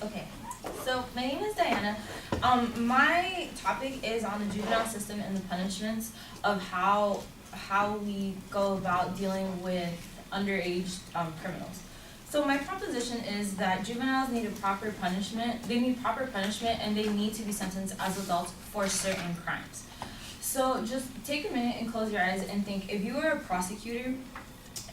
Okay, so my name is Diana. My topic is on the juvenile system and the punishments of how we go about dealing with underage criminals. So my proposition is that juveniles need a proper punishment. They need proper punishment, and they need to be sentenced as adults for certain crimes. So just take a minute and close your eyes and think, if you were a prosecutor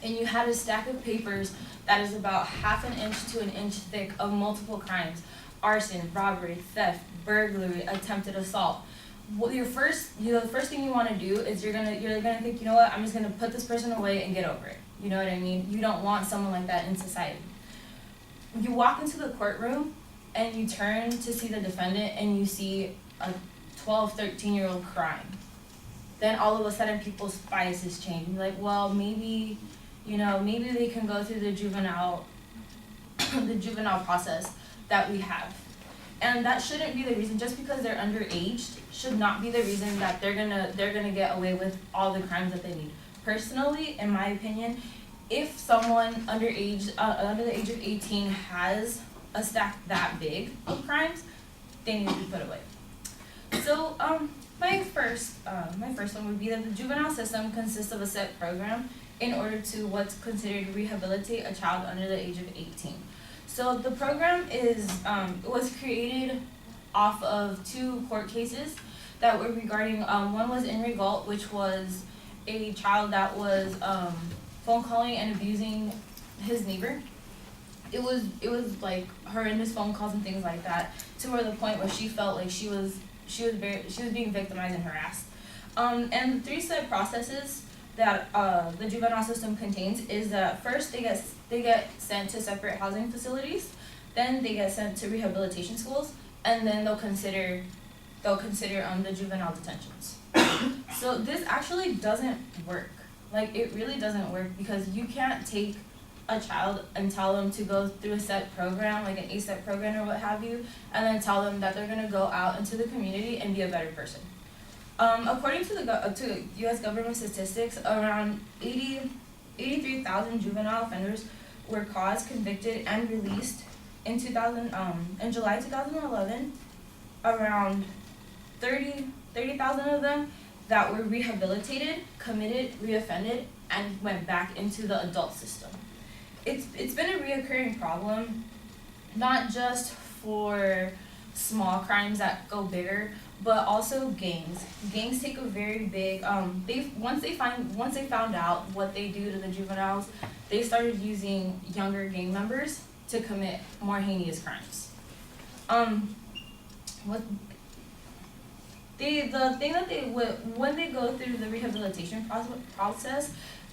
and you had a stack of papers that is about half an inch to an inch thick of multiple crimes: arson, robbery, theft, burglary, attempted assault. The first thing you want to do is you're gonna think, you know what, I'm just gonna put this person away and get over it. You know what I mean? You don't want someone like that in society. You walk into the courtroom and you turn to see the defendant and you see a 12, 13-year-old crying. Then all of a sudden people's biases change. You're like, well, maybe they can go through the juvenile process that we have. And that shouldn't be the reason. Just because they're underage should not be the reason that they're gonna get away with all the crimes that they need. Personally, in my opinion, if someone under the age of 18 has a stack that big of crimes, they need to be put away. So my first one would be that the juvenile system consists of a set program in order to what's considered rehabilitate a child under the age of 18. So the program was created off of 2 court cases that were regarding, one was in Galt, which was a child that was phone calling and abusing his neighbor. It was like horrendous phone calls and things like that, to where the point where she felt like she was being victimized and harassed. And the 3 set processes that the juvenile system contains is that first they get sent to separate housing facilities, then they get sent to rehabilitation schools, and then they'll consider the juvenile detentions. So this actually doesn't work. Like, it really doesn't work, because you can't take a child and tell them to go through a set program, like an ASEP program or what have you, and then tell them that they're gonna go out into the community and be a better person. According to U.S. government statistics, around 83,000 juvenile offenders were caught, convicted, and released in July 2011. Around 30,000 of them that were rehabilitated, committed, reoffended, and went back into the adult system. It's been a reoccurring problem, not just for small crimes that go bigger, but also gangs. Gangs take a very big, once they found out what they do to the juveniles, they started using younger gang members to commit more heinous crimes. The thing that when they go through the rehabilitation process,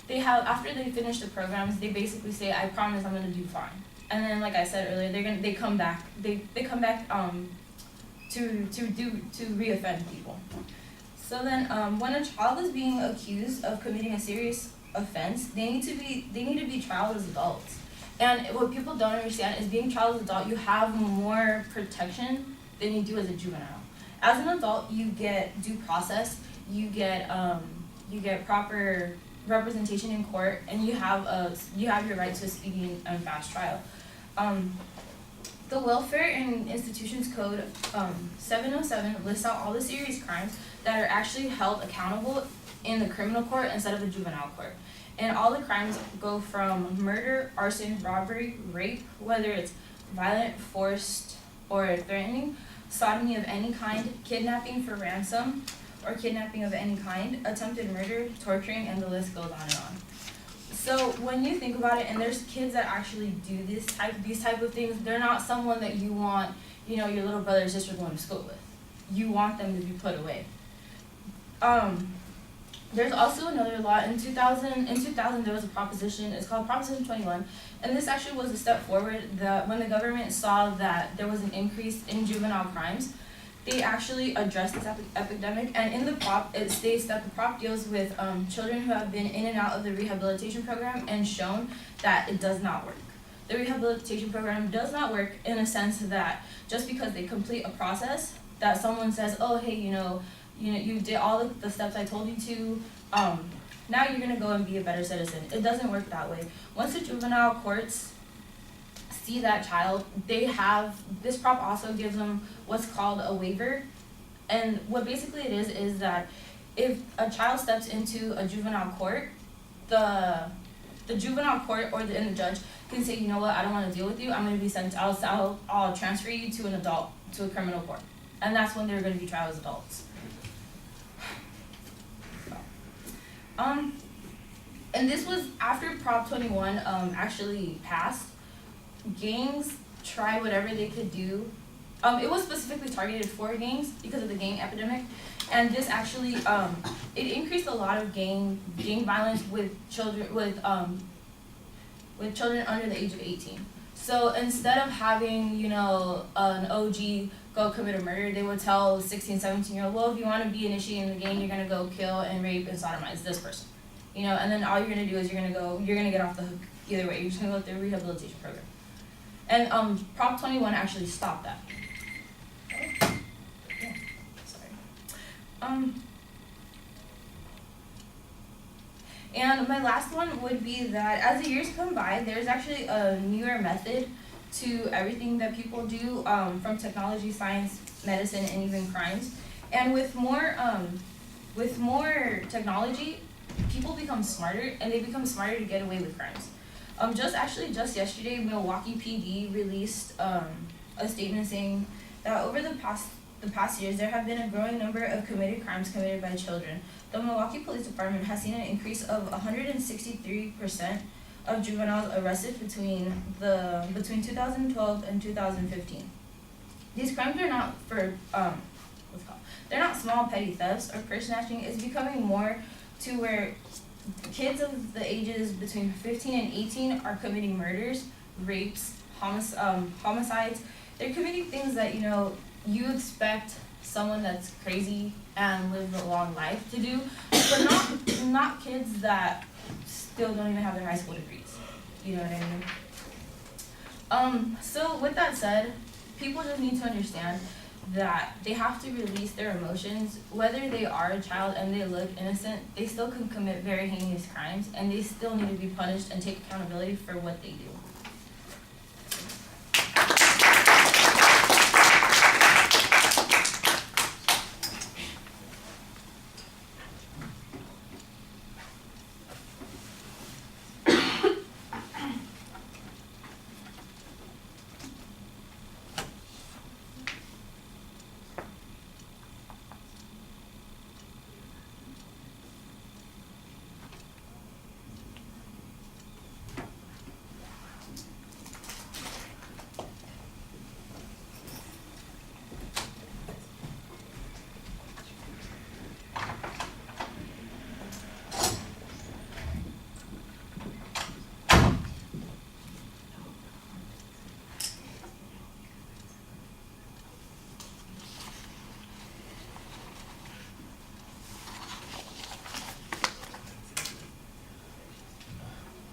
after they finish the programs, they basically say, I promise I'm gonna do fine. And then, like I said earlier, they come back to reoffend people. So then, when a child is being accused of committing a serious offense, they need to be trialed as adults. And what people don't understand is, being trialed as an adult, you have more protection than you do as a juvenile. As an adult, you get due process, you get proper representation in court, and you have your right to a speedy and fast trial. The Welfare and Institutions Code 707 lists out all the serious crimes that are actually held accountable in the criminal court instead of the juvenile court. And all the crimes go from murder, arson, robbery, rape, whether it's violent, forced, or threatening, sodomy of any kind, kidnapping for ransom, or kidnapping of any kind, attempted murder, torturing, and the list goes on and on. So when you think about it, and there's kids that actually do these type of things, they're not someone that you want, your little brother or sister going to school with. You want them to be put away. There's also another law in 2000. In 2000, there was a proposition. It's called Proposition 21, and this actually was a step forward. When the government saw that there was an increase in juvenile crimes, they actually addressed this epidemic. And in the prop, it states that the prop deals with children who have been in and out of the rehabilitation program and shown that it does not work. The rehabilitation program does not work in a sense that just because they complete a process, that someone says, oh, hey, you did all the steps I told you to, now you're gonna go and be a better citizen. It doesn't work that way. Once the juvenile courts see that child, this prop also gives them what's called a waiver. And what basically it is that if a child steps into a juvenile court, the juvenile court and the judge can say, you know what, I don't want to deal with you. I'm going to be sent. I'll transfer you to an adult, to a criminal court, and that's when they're going to be tried as adults. And this was after Prop 21 actually passed. Gangs tried whatever they could do. It was specifically targeted for gangs because of the gang epidemic, and this actually it increased a lot of gang violence with children under the age of 18. So instead of having an OG go commit a murder, they would tell 16, 17-year-old, well, if you want to be initiating the gang, you're gonna go kill and rape and sodomize this person, and then all you're gonna do is you're gonna get off the hook either way. You're just gonna go through a rehabilitation program. And Prop 21 actually stopped that. And my last one would be that as the years come by, there's actually a newer method to everything that people do, from technology, science, medicine, and even crimes. And with more technology, people become smarter, and they become smarter to get away with crimes. Just yesterday, Milwaukee PD released a statement saying that over the past years, there have been a growing number of committed crimes committed by children. The Milwaukee Police Department has seen an increase of 163% of juveniles arrested between 2012 and 2015. These crimes are not they're not small petty thefts or purse snatching. It's becoming more to where kids of the ages between 15 and 18 are committing murders, rapes, homicides. They're committing things that you expect someone that's crazy and lives a long life to do, but not kids that still don't even have their high school degrees. You know what I mean? So with that said, people just need to understand that they have to release their emotions. Whether they are a child and they look innocent, they still can commit very heinous crimes, and they still need to be punished and take accountability for what they do.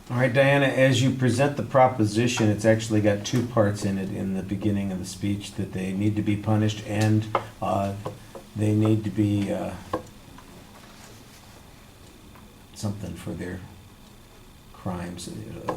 All right, Diana, as you present the proposition, it's actually got two parts in it in the beginning of the speech, that they need to be punished and they need to be something for their crimes.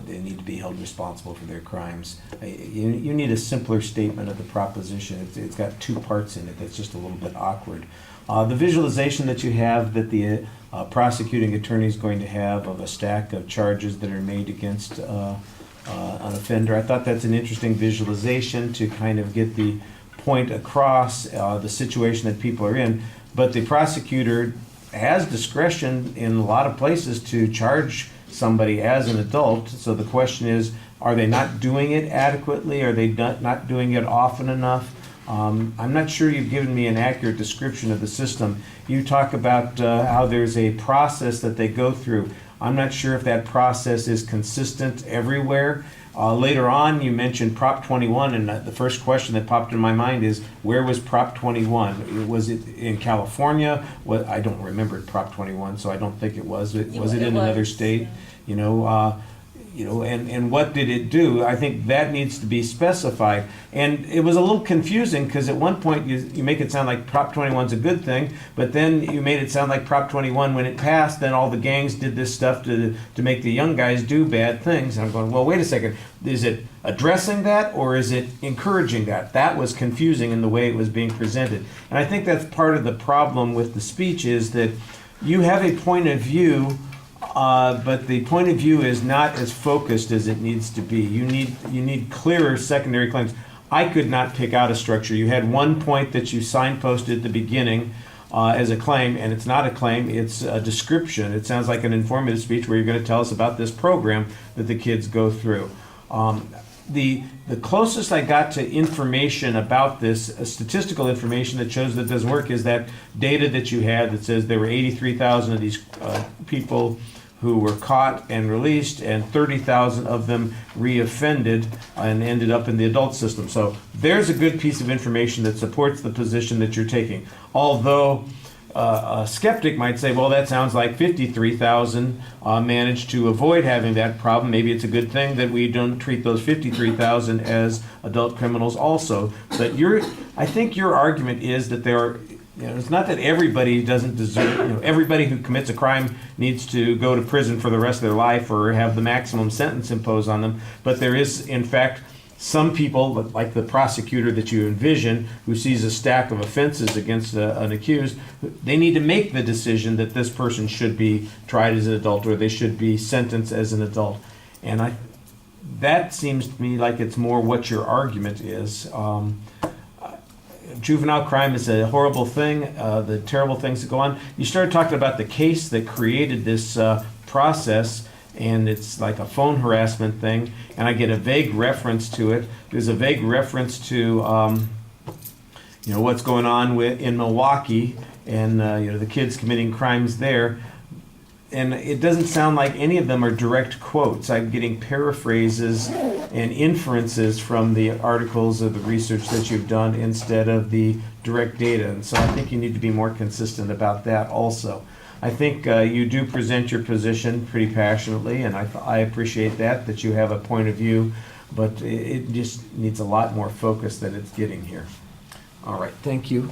They need to be held responsible for their crimes. You need a simpler statement of the proposition. It's got two parts in it. That's just a little bit awkward. The visualization that you have that the prosecuting attorney is going to have of a stack of charges that are made against an offender, I thought that's an interesting visualization to kind of get the point across, the situation that people are in. But the prosecutor has discretion in a lot of places to charge somebody as an adult. So the question is, are they not doing it adequately? Are they not doing it often enough? I'm not sure you've given me an accurate description of the system. You talk about how there's a process that they go through. I'm not sure if that process is consistent everywhere. Later on, you mentioned Prop 21, and the first question that popped in my mind is, where was Prop 21? Was it in California? I don't remember Prop 21, so I don't think it was. Was it in another state? Yeah. and what did it do? I think that needs to be specified. And it was a little confusing because at one point you make it sound like Prop 21 is a good thing, but then you made it sound like Prop 21, when it passed, then all the gangs did this stuff to make the young guys do bad things. And I'm going, well, wait a second. Is it addressing that, or is it encouraging that? That was confusing in the way it was being presented. And I think that's part of the problem with the speech, is that you have a point of view, but the point of view is not as focused as it needs to be. You need clearer secondary claims. I could not pick out a structure. You had one point that you signposted at the beginning as a claim, and it's not a claim, it's a description. It sounds like an informative speech where you're going to tell us about this program that the kids go through. The closest I got to information about this, statistical information that shows that it doesn't work, is that data that you had that says there were 83,000 of these people who were caught and released, and 30,000 of them reoffended and ended up in the adult system. So there's a good piece of information that supports the position that you're taking. Although a skeptic might say, well, that sounds like 53,000 managed to avoid having that problem. Maybe it's a good thing that we don't treat those 53,000 as adult criminals also. But I think your argument is that there are, it's not that everybody doesn't deserve, everybody who commits a crime needs to go to prison for the rest of their life or have the maximum sentence imposed on them, but there is, in fact, some people, like the prosecutor that you envision, who sees a stack of offenses against an accused, they need to make the decision that this person should be tried as an adult or they should be sentenced as an adult. And that seems to me like it's more what your argument is. Juvenile crime is a horrible thing, the terrible things that go on. You started talking about the case that created this process, and it's like a phone harassment thing, and I get a vague reference to it. There's a vague reference to what's going on in Milwaukee, and the kids committing crimes there. And it doesn't sound like any of them are direct quotes. I'm getting paraphrases and inferences from the articles of the research that you've done instead of the direct data. And so I think you need to be more consistent about that also. I think you do present your position pretty passionately, and I appreciate that you have a point of view, but it just needs a lot more focus than it's getting here. All right, thank you.